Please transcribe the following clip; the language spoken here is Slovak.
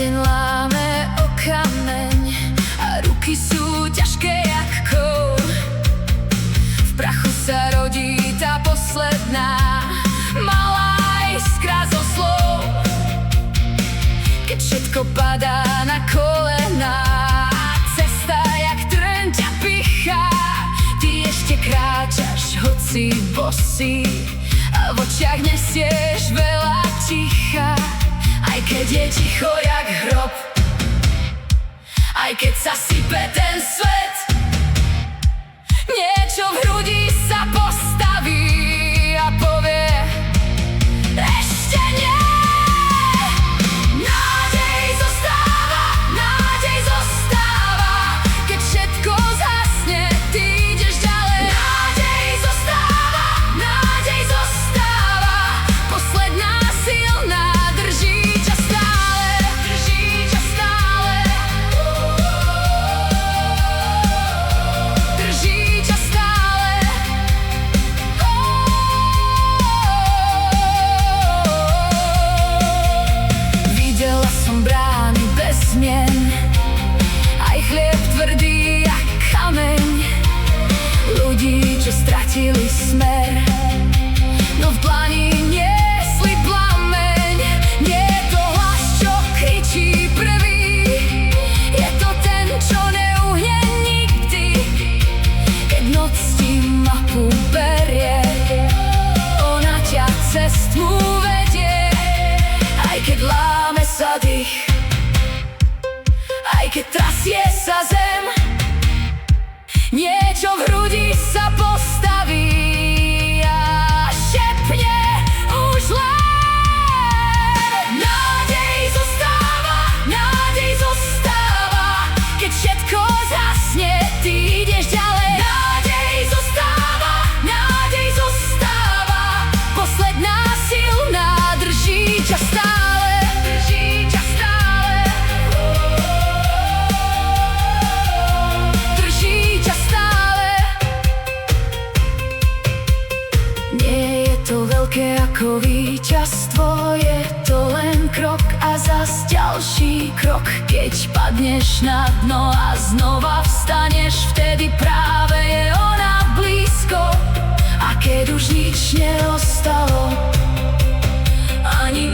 deň láme o kameň a ruky sú ťažké jak kov. V prachu sa rodí tá posledná malá iskra zo slov. Keď všetko padá na kolená, cesta jak trň ťa pichá, ty ešte kráčaš, hoci bosý, a v očiach nesieš veľa ticha. Aj keď je ticho jak hrob, aj keď sa sype ten svet, niečo v hrudi sa postaví a povie ešte nie. Nádej zostáva, keď všetko zhasne, ty ideš ďalej. Nádej zostáva, posledná silná, drží ťa stále, drží ťa stále, drží ťa stále. Videla som brány bez zmien, aj chlieb tvrdý jak kameň, ľudí, čo stratili smer, no v dlani niesli plameň. Nie je to hlas, čo kričí prvý, je to ten, čo neuhne nikdy. Keď noc ti mapu berie, ona ťa cez tmu vedie. Aj keď láme sa dých, aj keď trasie sa zem, niečo v hrudi sa postaví a šepne už len. Nádej zostáva, keď všetko zhasne, ty ideš ďalej. Nádej zostáva, posledná silná, drží ťa stále, drží ťa stále, drží ťa stále. Nie je to veľké ako víťazstvo, je to len krok a zas ďalší krok. Keď padneš na dno a znova vstaneš, vtedy práve je ona blízko. A keď už nič neostalo, ani